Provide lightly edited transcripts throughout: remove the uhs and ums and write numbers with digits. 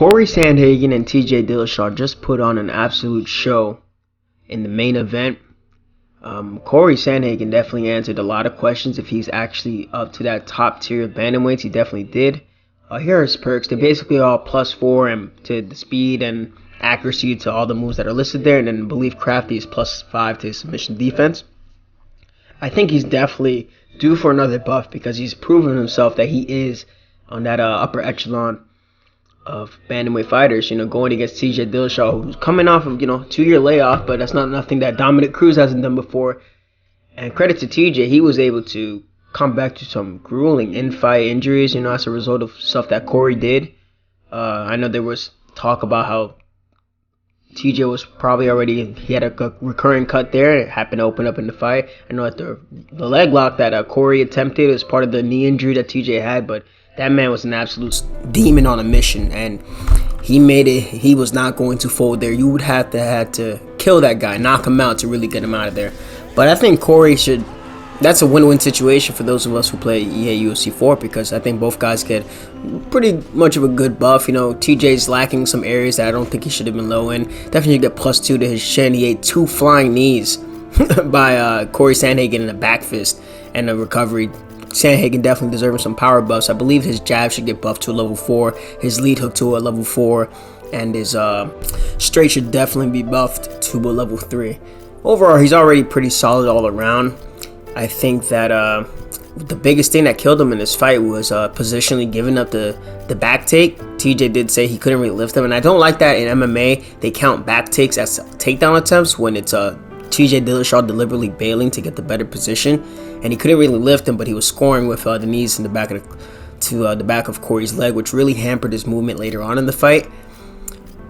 Cory Sandhagen and TJ Dillashaw just put on an absolute show in the main event. Cory Sandhagen definitely answered a lot of questions if he's actually up to that top tier of bantamweights. He definitely did. Here are his perks. They're basically all +4 and to the speed and accuracy to all the moves that are listed there. And then I believe Crafty is +5 to his submission defense. I think he's definitely due for another buff because he's proven himself that he is on that upper echelon of bantamweight fighters, going against TJ Dillashaw, who's coming off of, 2-year layoff, but that's not nothing that Dominic Cruz hasn't done before. And credit to TJ, he was able to come back to some grueling in-fight injuries, as a result of stuff that Cory did. I know there was talk about how TJ was probably he had a recurring cut there. It happened to open up in the fight. I know that the leg lock that Cory attempted was part of the knee injury that TJ had, but that man was an absolute demon on a mission, and he made it. He was not going to fold there. You would have to kill that guy, knock him out to really get him out of there. But I think Cory should. That's a win-win situation for those of us who play EA UFC 4 because I think both guys get pretty much of a good buff. TJ's lacking some areas that I don't think he should have been low in. Definitely get +2 to his shin. He ate 2 flying knees by Cory Sandhagen in a back fist and a recovery. Sandhagen definitely deserving some power buffs. I believe his jab should get buffed to a level 4, his lead hook to a level 4, and his straight should definitely be buffed to a level 3. Overall, he's already pretty solid all around. I think that the biggest thing that killed him in this fight was positionally giving up the back take. TJ did say he couldn't really lift him, and I don't like that in MMA. They count back takes as takedown attempts when it's TJ Dillashaw deliberately bailing to get the better position, and he couldn't really lift him, but he was scoring with the knees in the back of the back of Cory's leg, which really hampered his movement later on in the fight.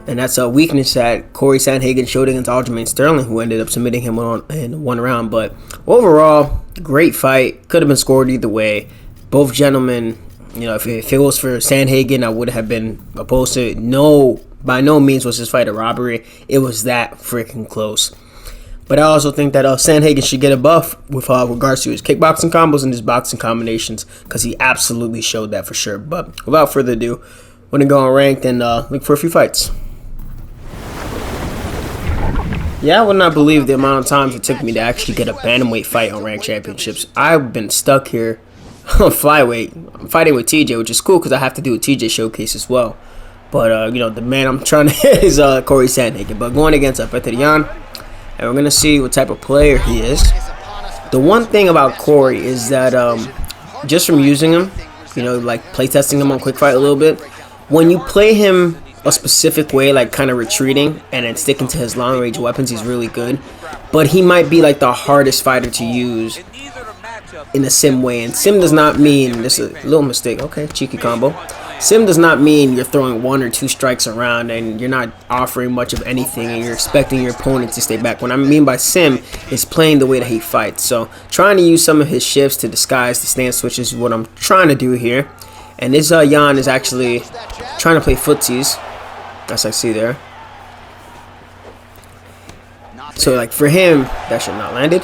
And that's a weakness that Cory Sandhagen showed against Aljamain Sterling, who ended up submitting him in one round. But overall, great fight. Could have been scored either way. Both gentlemen, if it was for Sandhagen, I would have been opposed to it. No, by no means was this fight a robbery. It was that freaking close. But I also think that Sandhagen should get a buff with regards to his kickboxing combos and his boxing combinations, because he absolutely showed that for sure. But without further ado, I'm going to go on ranked and look for a few fights. Yeah, I would not believe the amount of times it took me to actually get a bantamweight fight on ranked championships. I've been stuck here on flyweight. I'm fighting with TJ, which is cool because I have to do a TJ showcase as well. But, the man I'm trying to hit is Cory Sandhagen. But going against Petrian, and we're going to see what type of player he is. The one thing about Cory is that just from using him, like playtesting him on Quick Fight a little bit, when you play him a specific way, like kind of retreating and then sticking to his long range weapons, he's really good. But he might be like the hardest fighter to use in a sim way, and sim does not mean, this is a little mistake, okay, cheeky combo. Sim does not mean you're throwing 1 or 2 strikes around and you're not offering much of anything and you're expecting your opponent to stay back. What I mean by sim is playing the way that he fights. So trying to use some of his shifts to disguise the stance switches is what I'm trying to do here. And this Jan is actually trying to play footsies, as I see there. So like for him, that should not landed.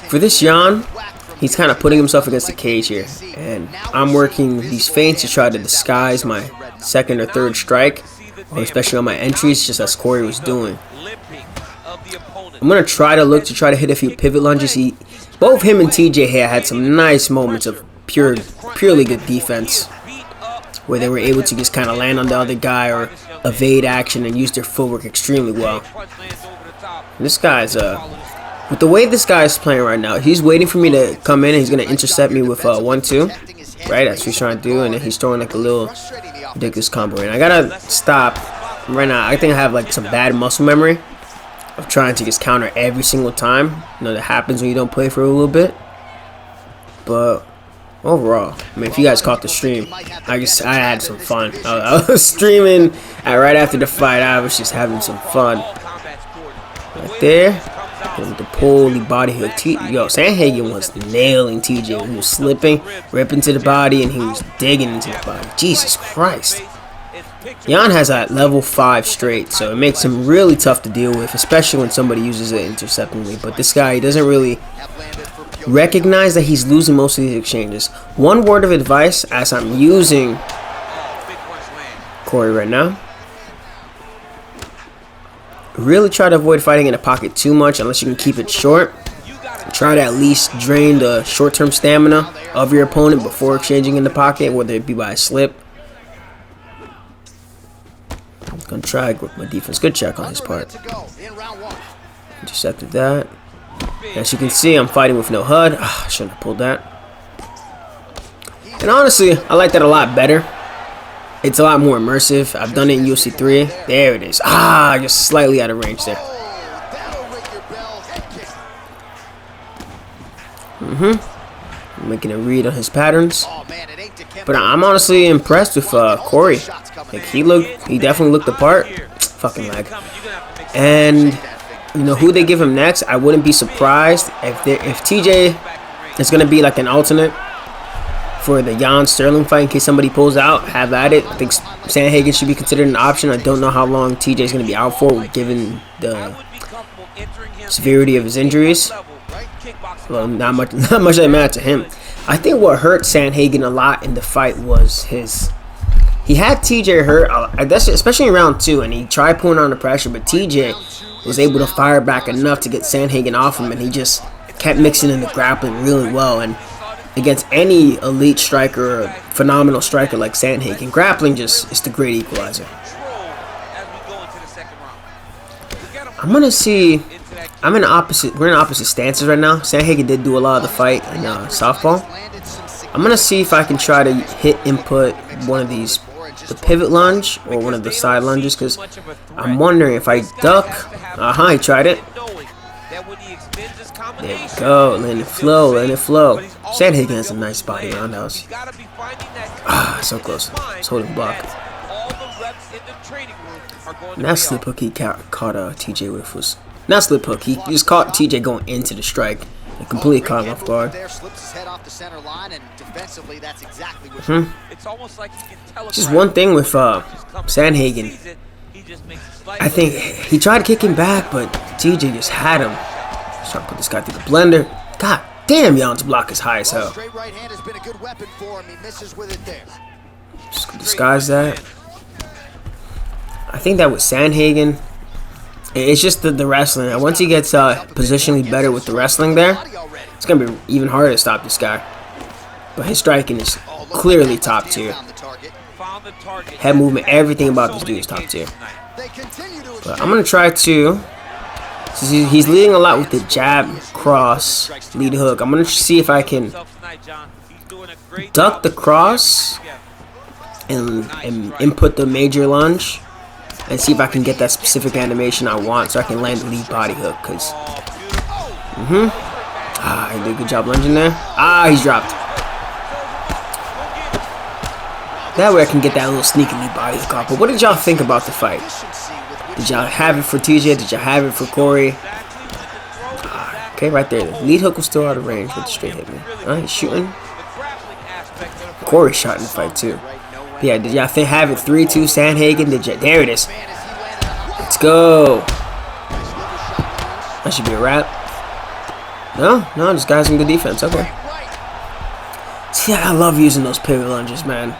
For this Jan, he's kind of putting himself against the cage here, and I'm working these feints to try to disguise my second or third strike, especially on my entries, just as Cory was doing. I'm going to try to hit a few pivot lunges. Both him and TJ here had some nice moments of purely good defense, where they were able to just kind of land on the other guy or evade action and use their footwork extremely well. This guy's with the way this guy is playing right now, he's waiting for me to come in and he's going to intercept me with 1-2, right? That's what he's trying to do, and then he's throwing like a little ridiculous combo. And I got to stop right now. I think I have like some bad muscle memory of trying to just counter every single time. That happens when you don't play for a little bit. But overall, I mean, if you guys caught the stream, I had some fun. I was streaming right after the fight. I was just having some fun. Right there. With the pulley body hook. Sandhagen was nailing TJ. He was slipping, ripping to the body, and he was digging into the body. Jesus Christ. Jan has that level 5 straight, so it makes him really tough to deal with, especially when somebody uses it interceptingly. But this guy, he doesn't really recognize that he's losing most of these exchanges. One word of advice as I'm using Cory right now. Really try to avoid fighting in the pocket too much unless you can keep it short. Try to at least drain the short-term stamina of your opponent before exchanging in the pocket, whether it be by a slip. I'm going to try with my defense. Good check on his part. Intercepted that. As you can see, I'm fighting with no HUD. I shouldn't have pulled that. And honestly, I like that a lot better. It's a lot more immersive. I've done it in UFC 3. There it is. Just slightly out of range there. Making a read on his patterns. But I'm honestly impressed with Cory. Like, he definitely looked the part. Fucking lag. And you know who they give him next? I wouldn't be surprised if TJ is gonna be like an alternate for the Jan Sterling fight in case somebody pulls out. Have at it. I think Sandhagen should be considered an option. I don't know how long TJ is gonna be out for, given the severity of his injuries. Well, not much that mattered to him. I think what hurt Sandhagen a lot in the fight was he had TJ hurt, especially in round 2, and he tried pulling on the pressure, but TJ was able to fire back enough to get Sandhagen off him, and he just kept mixing in the grappling really well. And against any elite striker or phenomenal striker like Sandhagen, grappling just is the great equalizer. I'm gonna see. We're in opposite stances right now. Sandhagen did do a lot of the fight in southpaw. I'm gonna see if I can try to input one of these, the pivot lunge or one of the side lunges, because I'm wondering if I duck. He tried it. There we go. Letting it flow. Sandhagen has a nice body roundhouse. So close. It's holding block. And that slip hook he caught TJ with was not slip hook. He just caught TJ going into the strike and completely caught him off guard. Just one thing with Sandhagen. I think he tried to kick him back, but TJ just had him. Just trying to put this guy through the blender. God damn, Jan's block is high as hell. Just disguise that. I think that was Sandhagen. It's just the wrestling. And once he gets positionally better with the wrestling there, it's going to be even harder to stop this guy. But his striking is clearly top tier. Head movement, everything about this dude is top tier. But I'm going to try to, since he's leading a lot with the jab, cross, lead hook, I'm going to see if I can duck the cross and input the major lunge. And see if I can get that specific animation I want so I can land the lead body hook. Cause he did a good job lunging there. He's dropped. That way I can get that little sneaky lead body hook off. But what did y'all think about the fight? Did y'all have it for TJ? Did y'all have it for Cory? Okay, right there. The lead hook was still out of range with the straight hit, man. He's shooting. Cory shot in the fight too. Yeah, did y'all have it 3-2 Sandhagen? There it is. Let's go. That should be a wrap. No, this guy's some good defense. Okay. See, I love using those pivot lunges, man.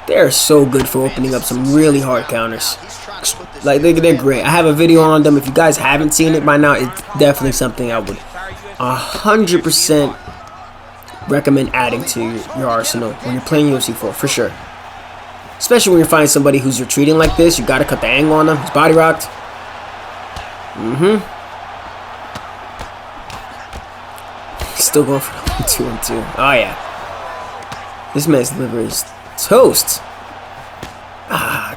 They're so good for opening up some really hard counters. Like, they're great. I have a video on them. If you guys haven't seen it by now, it's definitely something I would 100% recommend adding to your arsenal when you're playing UFC 4, for sure. Especially when you're fighting somebody who's retreating like this, you gotta cut the angle on them. He's body rocked. He's still going for the 1-2-1-2. Oh yeah. This man's liver is toast.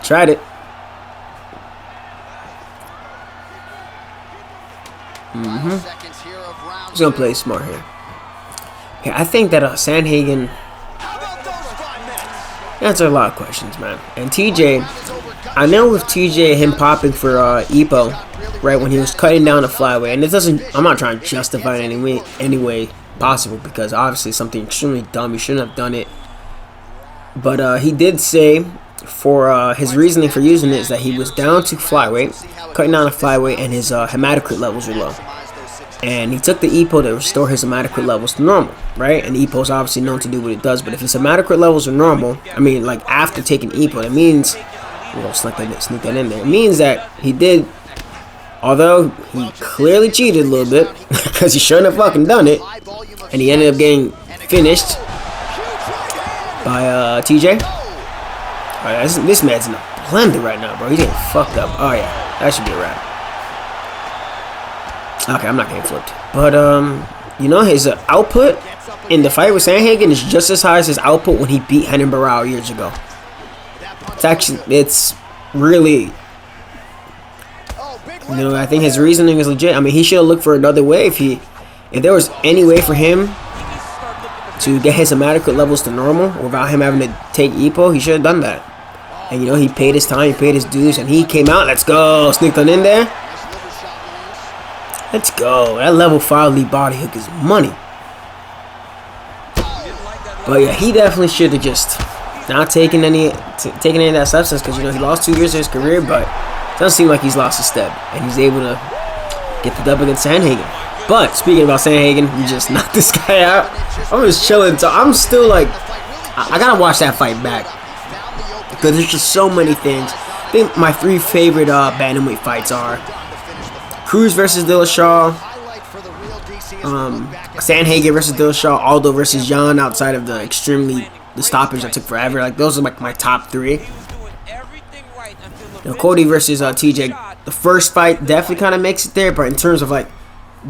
Tried it. He's gonna play smart here. Yeah, I think that Sandhagen answer a lot of questions, man. And TJ, I know with TJ, him popping for Ipo, right, when he was cutting down the flyweight, and it doesn't, I'm not trying to justify it any way possible, because obviously it's something extremely dumb. He shouldn't have done it. But he did say for his reasoning for using it is that he was down to flyweight, cutting down the flyweight, and his hematocrit levels were low. And he took the EPO to restore his hematocrit levels to normal, right? And EPO is obviously known to do what it does. But if his hematocrit levels are normal, I mean, like after taking EPO, that means We're gonna sneak that in there. It means that he did, although he clearly cheated a little bit, because he shouldn't have fucking done it, and he ended up getting finished by TJ. Alright, this man's in a blender right now, bro. He's getting fucked up. Oh yeah, that should be a wrap. Okay, I'm not getting flipped. But you know, his output in the fight with Sandhagen is just as high as his output when he beat Renan Barão years ago. It's really, you know, I think his reasoning is legit. I mean, he should have looked for another way. If there was any way for him to get his hematocrit levels to normal without him having to take EPO, he should have done that. And you know, he paid his time, he paid his dues, and he came out. Let's go, sneaked on in there. Let's go. That level 5 lead body hook is money. But yeah, he definitely should have just not taken any of that substance, because you know he lost 2 years of his career, but it doesn't seem like he's lost a step, and he's able to get the dub against Sandhagen. But speaking about Sandhagen, we just knocked this guy out. I'm just chilling, so I'm still like, I gotta watch that fight back, because there's just so many things. I think my 3 favorite bantamweight fights are Cruz versus Dillashaw, Sandhagen versus Dillashaw, Aldo versus Jan, outside of the stoppage that took forever. Like, those are like my top 3. You know, Cory versus TJ, the first fight definitely kind of makes it there, but in terms of like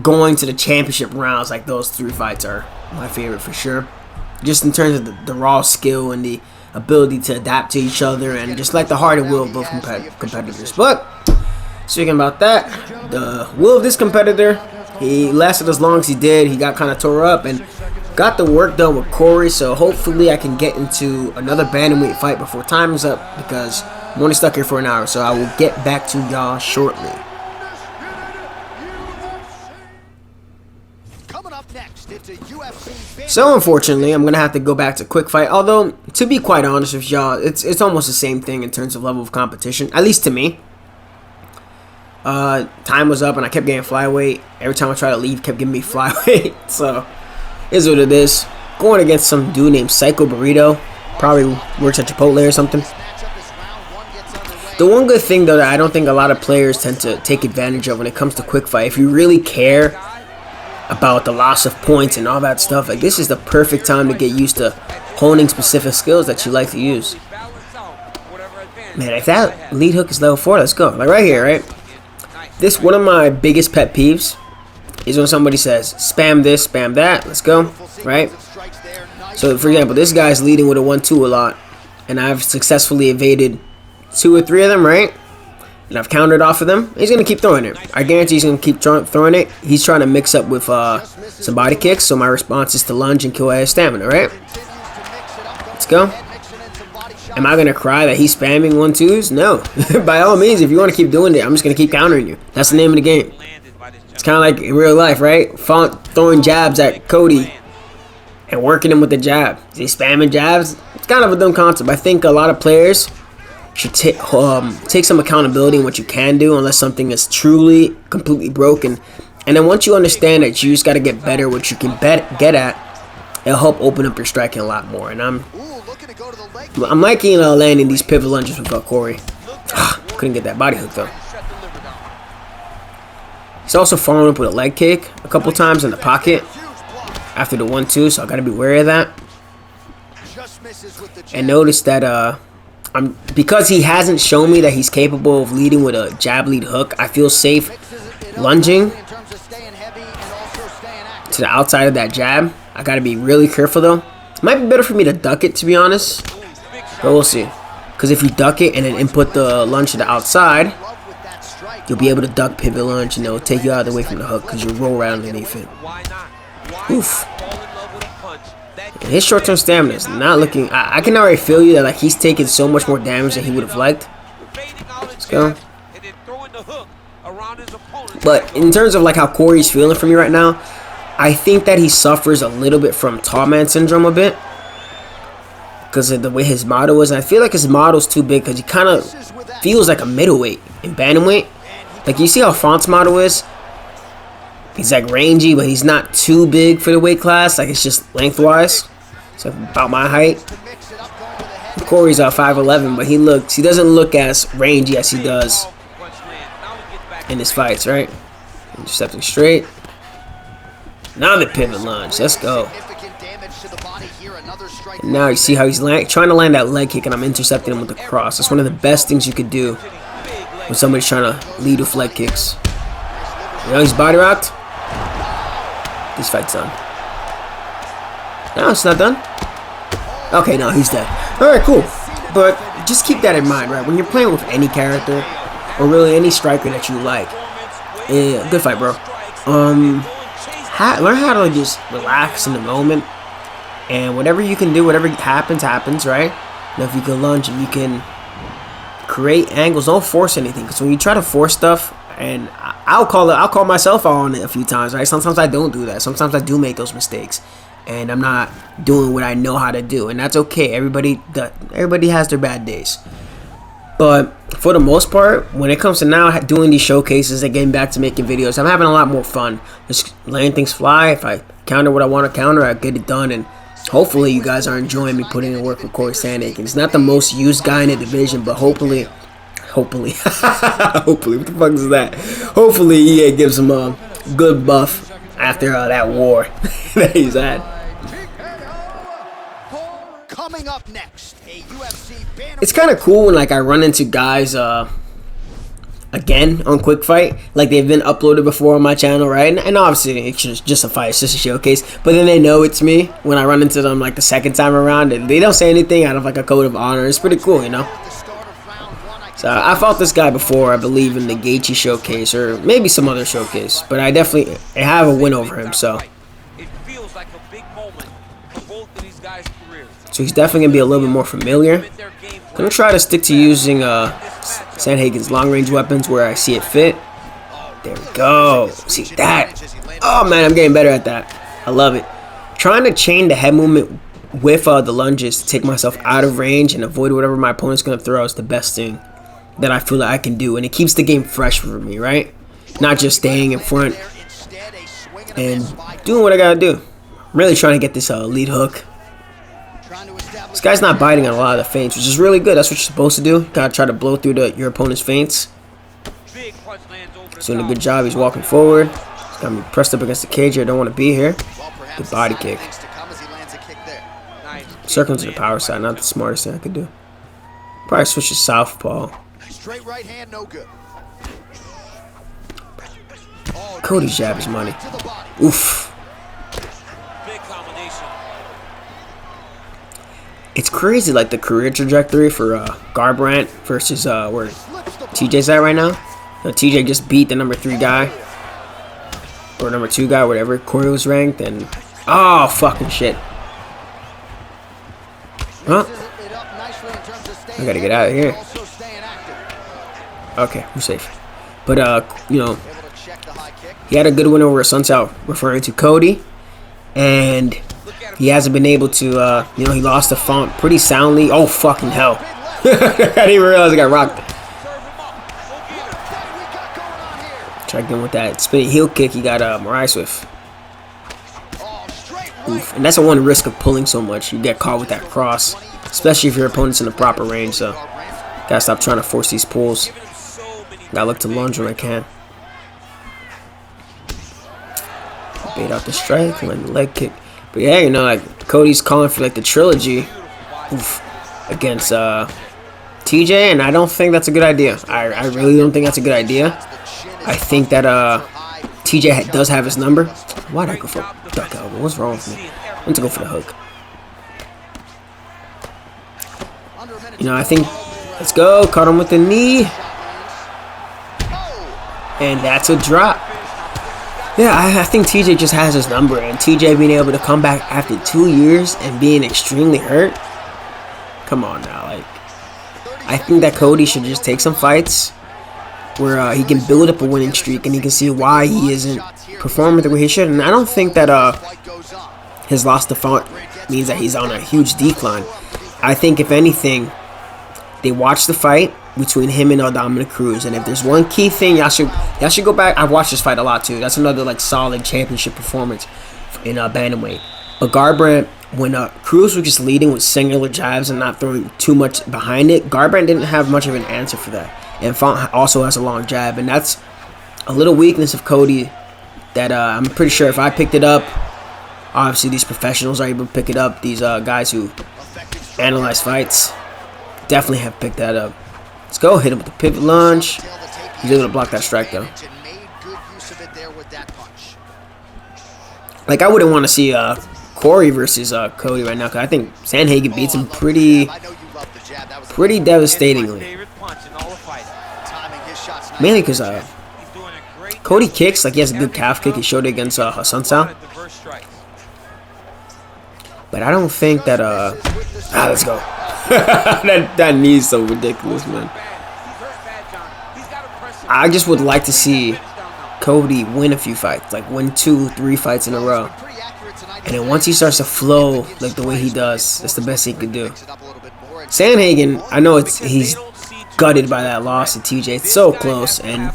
going to the championship rounds, like those 3 fights are my favorite for sure. Just in terms of the raw skill and the ability to adapt to each other, and just like the heart and will of both competitors. But speaking about that, the will of this competitor, he lasted as long as he did. He got kind of tore up and got the work done with Cory, so hopefully I can get into another bantamweight fight before time is up, because I'm only stuck here for an hour, so I will get back to y'all shortly. So unfortunately, I'm going to have to go back to quick fight, although to be quite honest with y'all, it's almost the same thing in terms of level of competition, at least to me. Time was up and I kept getting flyweight. Every time I tried to leave, kept giving me flyweight. So, is what it is. Going against some dude named Psycho Burrito. Probably works at Chipotle or something. The one good thing, though, that I don't think a lot of players tend to take advantage of when it comes to quick fight, if you really care about the loss of points and all that stuff, like, this is the perfect time to get used to honing specific skills that you like to use. Man, if that lead hook is level 4, let's go. Like right here, right? This, one of my biggest pet peeves is when somebody says, spam this, spam that, let's go, right? So, for example, this guy's leading with a 1-2 a lot, and I've successfully evaded 2 or 3 of them, right? And I've countered off of them. He's going to keep throwing it. I guarantee he's going to keep throwing it. He's trying to mix up with some body kicks, so my response is to lunge and kill his stamina, right? Let's go. Am I going to cry that he's spamming 1-2s? No. By all means, if you want to keep doing it, I'm just going to keep countering you. That's the name of the game. It's kind of like in real life, right? Font throwing jabs at Cody and working him with the jab. Is he spamming jabs? It's kind of a dumb concept. I think a lot of players should take some accountability in what you can do, unless something is truly, completely broken. And then once you understand that you just got to get better what you can get at, it'll help open up your striking a lot more. And I'm liking landing these pivot lunges with Cory. Couldn't get that body hook though. He's also following up with a leg kick a couple times in the pocket after the 1-2, so I gotta be wary of that. And notice that because he hasn't shown me that he's capable of leading with a jab lead hook, I feel safe lunging to the outside of that jab. I gotta be really careful though. It might be better for me to duck it, to be honest, but we'll see. Because if you duck it and then input the lunge to the outside, you'll be able to duck pivot lunge and it'll take you out of the way from the hook because you'll roll right underneath it. Oof. And his short-term stamina is not looking... I can already feel you that like he's taking so much more damage than he would have liked. Let's go. But in terms of like how Cory's feeling for me right now, I think that he suffers a little bit from tall man syndrome a bit, because of the way his model is. And I feel like his model's too big because he kind of feels like a middleweight in bantamweight. Like, you see how Font's model is? He's like rangy, but he's not too big for the weight class. Like, it's just lengthwise. So about my height. Cory's 5'11", but he doesn't look as rangy as he does in his fights, right? Intercepting straight. Now the pivot lunge. Let's go. And now you see how he's trying to land that leg kick, and I'm intercepting him with the cross. That's one of the best things you could do when somebody's trying to lead with leg kicks. You know, he's body rocked. This fight's done. No, it's not done. Okay, no, he's dead. Alright, cool. But just keep that in mind, right? When you're playing with any character, or really any striker that you like. Yeah, good fight, bro. Learn how to just relax in the moment. And whatever you can do, whatever happens, right? Now, if you can lunge and you can create angles, don't force anything. Because when you try to force stuff, and I'll call myself out on it a few times, right? Sometimes I don't do that. Sometimes I do make those mistakes. And I'm not doing what I know how to do. And that's okay. Everybody has their bad days. But for the most part, when it comes to now doing these showcases and getting back to making videos, I'm having a lot more fun. Just letting things fly. If I counter what I want to counter, I get it done. And hopefully you guys are enjoying me putting in work with Cory Sandhagen. He's not the most used guy in the division, but hopefully, what the fuck is that? Hopefully EA gives him a good buff after that war that he's had. Coming up next, a UFC it's kind of cool when like I run into guys again on Quick Fight, like they've been uploaded before on my channel, right? And obviously it's just a fight, it's just a showcase, but then they know it's me when I run into them like the second time around, and they don't say anything out of like a code of honor. It's pretty cool, you know. So I fought this guy before, I believe in the Gaethje showcase or maybe some other showcase, but I have a win over him. So he's definitely gonna be a little bit more familiar. I'm gonna try to stick to using Sandhagen's long-range weapons where I see it fit. There we go. See that? Oh man, I'm getting better at that. I love it. Trying to chain the head movement with the lunges to take myself out of range and avoid whatever my opponent's gonna throw is the best thing that I feel that I can do, and it keeps the game fresh for me, right? Not just staying in front and doing what I gotta do. I'm really trying to get this lead hook. This guy's not biting on a lot of the feints, which is really good. That's what you're supposed to do. Gotta try to blow through your opponent's feints. He's doing a good job. He's walking forward. He's got me pressed up against the cage. I don't want to be here. Good body kick. Circling to the power side, not the smartest thing I could do. Probably switch to southpaw. straight right hand, no good. Cody's jab is money. Oof. It's crazy, like the career trajectory for Garbrandt versus where TJ's at right now. You know, TJ just beat the number 3 guy or number 2 guy, whatever. Cory was ranked, and oh fucking shit. Huh? I gotta get out of here. Okay, we're safe. But you know, he had a good win over Sunset, referring to Cody, and he hasn't been able to, you know, he lost the font pretty soundly. Oh, fucking hell. I didn't even realize I got rocked. Try again with that spinning heel kick he got Marais with. Oof. And that's the one risk of pulling so much. You get caught with that cross, especially if your opponent's in the proper range. So, gotta stop trying to force these pulls. Gotta look to lunge when I can. Bait out the strike and then the leg kick. But yeah, you know, like Cody's calling for like the trilogy against TJ, and I don't think that's a good idea. I really don't think that's a good idea. I think that TJ does have his number. Why'd I go for a duck elbow? What's wrong with me? I went to go for the hook. You know, I think, let's go. Caught him with the knee. And that's a drop. Yeah, I think TJ just has his number, and TJ being able to come back after 2 years and being extremely hurt. Come on now, like, I think that Cody should just take some fights where he can build up a winning streak and he can see why he isn't performing the way he should. And I don't think that his loss to Font means that he's on a huge decline. I think if anything, they watch the fight between him and Dominic Cruz, and if there's one key thing, y'all should go back. I've watched this fight a lot too. That's another like solid championship performance in bantamweight. But Garbrandt when Cruz was just leading with singular jabs and not throwing too much behind it, Garbrandt didn't have much of an answer for that. And Font also has a long jab, and that's a little weakness of Cody that I'm pretty sure if I picked it up, obviously these professionals are able to pick it up. These guys who analyze fights definitely have picked that up. Let's go, hit him with the pivot lunge. He's able to block that strike though. Like, I wouldn't want to see Cory versus Cody right now, because I think Sandhagen beats him pretty devastatingly. Mainly because Cody kicks, like he has a good calf kick. He showed it against Hassan Sal. But I don't think that let's go. that knee is so ridiculous, man. I just would like to see Cody win a few fights, like win 2-3 fights in a row. And then once he starts to flow like the way he does, that's the best he could do. Sandhagen, I know he's gutted by that loss to TJ. It's so close, and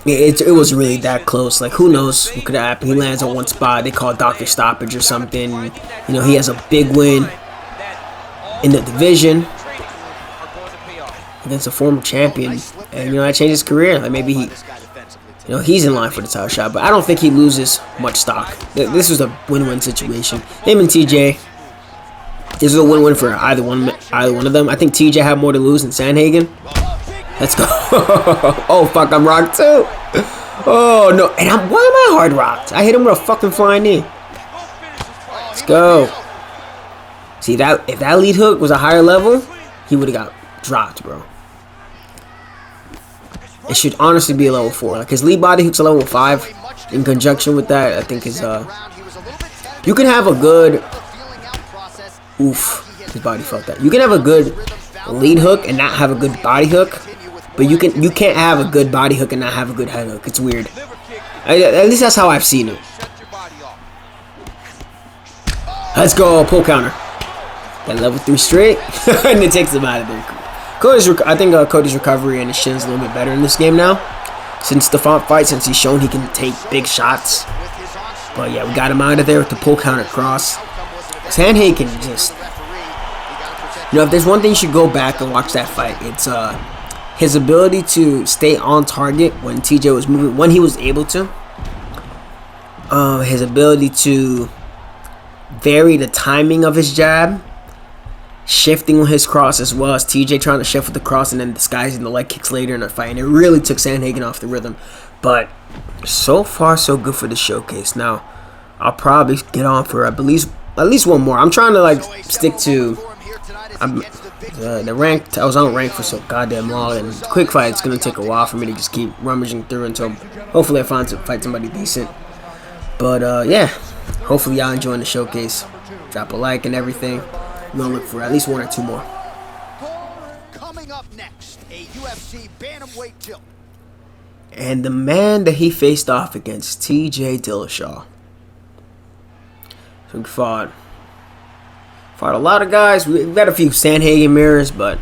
it was really that close. Like, who knows what could happen? He lands on one spot. They call it doctor stoppage or something. You know, he has a big win in the division against a former champion, and you know that changed his career. Like, maybe he's in line for the title shot, but I don't think he loses much stock. This was a win-win situation. Him and TJ. This is a win-win for either one of them. I think TJ had more to lose than Sandhagen. Let's go. Oh fuck, I'm rocked too. Oh no, and why am I hard rocked? I hit him with a fucking flying knee. Let's go. See that? If that lead hook was a higher level, he would have got dropped, bro. It should honestly be a level 4. Like, his lead body hook's a level 5. In conjunction with that, I think is you can have a good. Oof, his body felt that. You can have a good lead hook and not have a good body hook, but you can't have a good body hook and not have a good head hook. It's weird. At least that's how I've seen it. Let's go, pull counter. That level 3 straight, and it takes him out of there. I think Cody's recovery and his shin's a little bit better in this game now. Since the Font fight, since he's shown he can take big shots. But yeah, we got him out of there with the pull counter cross. Sandhagen just, if there's one thing you should go back and watch that fight, it's his ability to stay on target when TJ was moving, when he was able to. His ability to vary the timing of his jab, shifting with his cross, as well as TJ trying to shift with the cross and then disguising the leg kicks later in the fight. And it really took Sandhagen off the rhythm. But so far, so good for the showcase. Now, I'll probably get on for at least one more. I'm trying to stick to the ranked. I was on rank for so goddamn long, and quick fight, it's gonna take a while for me to just keep rummaging through until hopefully I find somebody decent. But yeah, hopefully y'all enjoying the showcase. Drop a like and everything. I'm gonna look for at least 1 or 2 more. Coming up next, a UFC bantamweight tilt. And the man that he faced off against, TJ Dillashaw. So we fought a lot of guys. We've got a few Sandhagen mirrors, but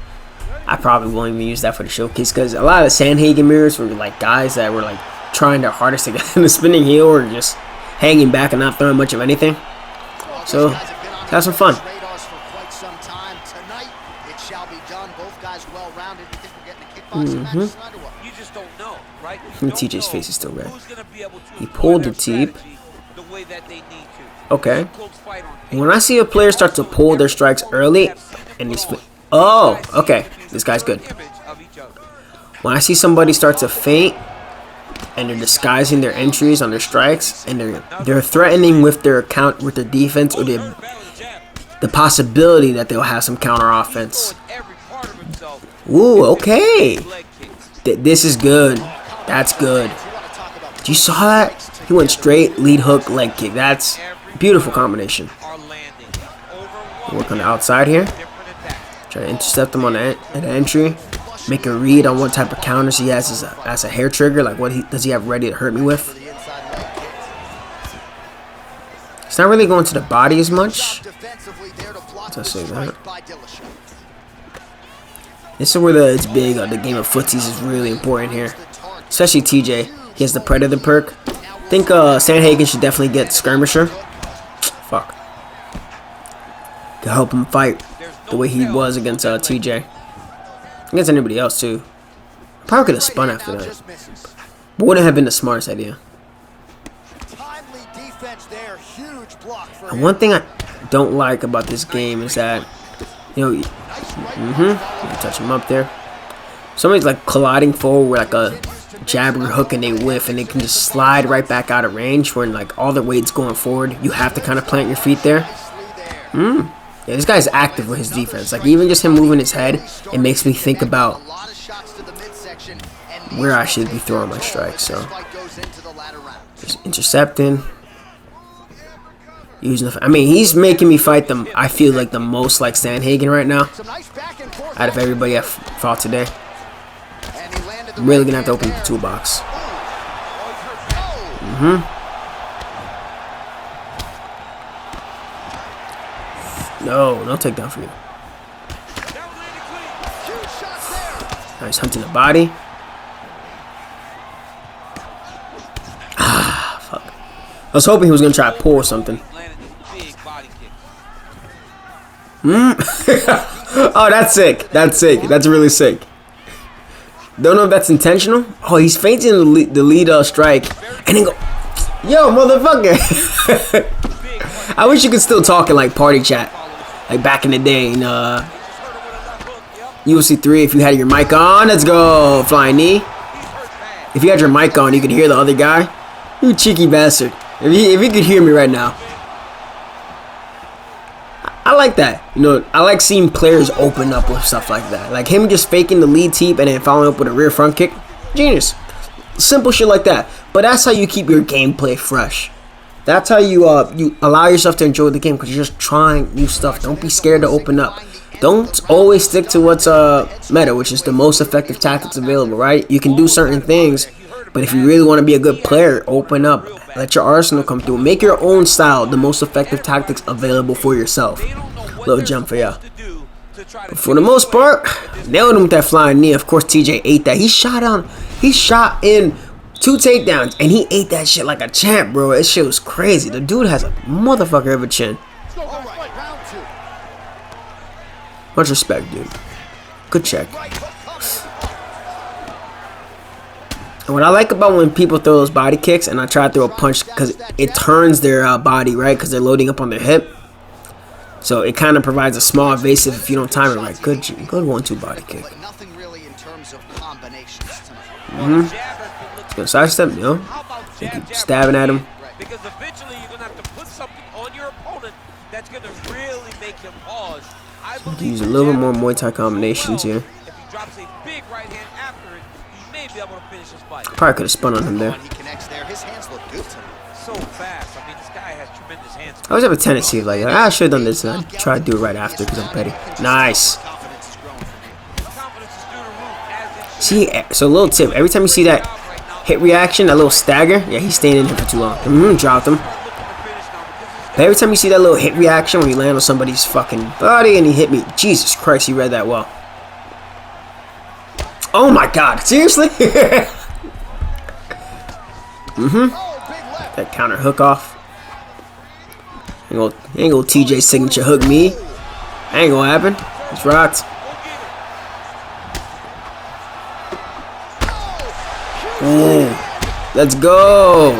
I probably won't even use that for the showcase, because a lot of the Sandhagen mirrors were like guys that were like trying their hardest to get in the spinning heel or just hanging back and not throwing much of anything. So have some fun. You just don't know, right? TJ's face is still red. He pulled the teep. Okay. When I see a player start to pull their strikes early, and he's okay, this guy's good. When I see somebody start to feint, and they're disguising their entries on their strikes, and they're threatening with their defense or the possibility that they'll have some counter offense. Ooh, okay. This is good. That's good. You saw that? He went straight lead hook leg kick. That's a beautiful combination. Work on the outside here. Try to intercept him on the entry. Make a read on what type of counters he has as a hair trigger. Like, what does he have ready to hurt me with? It's not really going to the body as much. Let's say that. This is where it's big. The game of footsies is really important here. Especially TJ. He has the Predator perk. I think Sandhagen should definitely get Skirmisher. Fuck. To help him fight the way he was against TJ. Against anybody else too. Probably could have spun after that. But wouldn't have been the smartest idea. And one thing I don't like about this game is that, you touch him up there. Somebody's like colliding forward with like a jabber hook and they whiff and they can just slide right back out of range when like all the weight's going forward. You have to kind of plant your feet there. Yeah, this guy's active with his defense. Like even just him moving his head, it makes me think about where I should be throwing my strikes. So just intercepting. I mean, he's making me fight them. I feel like the most like Sandhagen right now out of everybody I've fought today. I'm really gonna have to open the toolbox. No takedown for you. Nice hunting the body. Fuck. I was hoping he was gonna try to pull something. Oh, that's sick. That's sick. That's really sick. Don't know if that's intentional. Oh, he's feinting the lead strike. And then go, yo, motherfucker. I wish you could still talk in like party chat. Like back in the day in UFC 3, if you had your mic on. Let's go. Flying knee. If you had your mic on, you could hear the other guy. You cheeky bastard. If he could hear me right now. I like that. You know, I like seeing players open up with stuff like that. Like him just faking the lead teep and then following up with a rear front kick. Genius. Simple shit like that. But that's how you keep your gameplay fresh. That's how you allow yourself to enjoy the game because you're just trying new stuff. Don't be scared to open up. Don't always stick to what's meta, which is the most effective tactics available, right? You can do certain things, but if you really want to be a good player, open up. Let your arsenal come through. Make your own style, the most effective tactics available for yourself. Little jump for ya. But for the most part, nailed him with that flying knee. Of course, TJ ate that. He shot in 2 takedowns, and he ate that shit like a champ, bro. That shit was crazy. The dude has a motherfucker of a chin. Much respect, dude. Good check. And what I like about when people throw those body kicks and I try to throw a punch, because it turns their body, right? Because they're loading up on their hip. So it kind of provides a small evasive if you don't time it right. Good 1-2 body kick. Good sidestep, yo. Keep stabbing at him. Because eventually you're gonna have to put something on your opponent that's gonna really make him pause. I use a little bit more Muay Thai combinations here. If he drops a big right hand after it, he may be able to finish his fight. Probably could have spun on him there. So fast. I mean, this guy has tremendous hands. I always have a tendency of like, I should have done this and I try to do it right after because I'm petty. Nice. See, so a little tip. Every time you see that hit reaction, that little stagger, yeah, he's staying in here for too long. Dropped him. But every time you see that little hit reaction when you land on somebody's fucking body and he hit me, Jesus Christ, he read that well. Oh my God, seriously? That counter hook off. Ain't gonna TJ signature hook me. Ain't gonna happen. It's rocked. Ooh, let's go.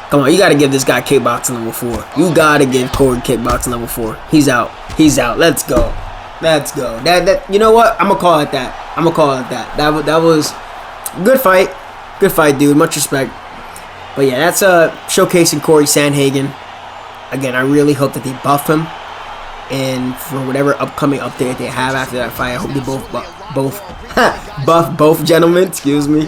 Come on, you gotta give this guy kickboxing level 4. You gotta give Cory kickboxing level 4. He's out. He's out. Let's go. Let's go. That you know what? I'm gonna call it that. I'm gonna call it that. That was a good fight. Good fight, dude. Much respect. But yeah, that's showcasing Cory Sandhagen. Again, I really hope that they buff him. And for whatever upcoming update they have after that fight, I hope they buff both gentlemen. Excuse me.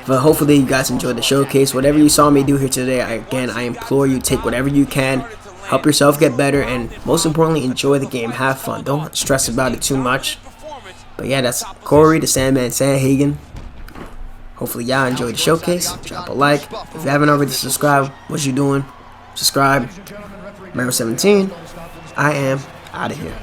But hopefully you guys enjoyed the showcase. Whatever you saw me do here today, I implore you, take whatever you can. Help yourself get better. And most importantly, enjoy the game. Have fun. Don't stress about it too much. But yeah, that's Cory, the Sandman, Sandhagen. Hopefully y'all enjoyed the showcase. Drop a like. If you haven't already subscribed, what you doing? Subscribe. Remember 17. I am out of here.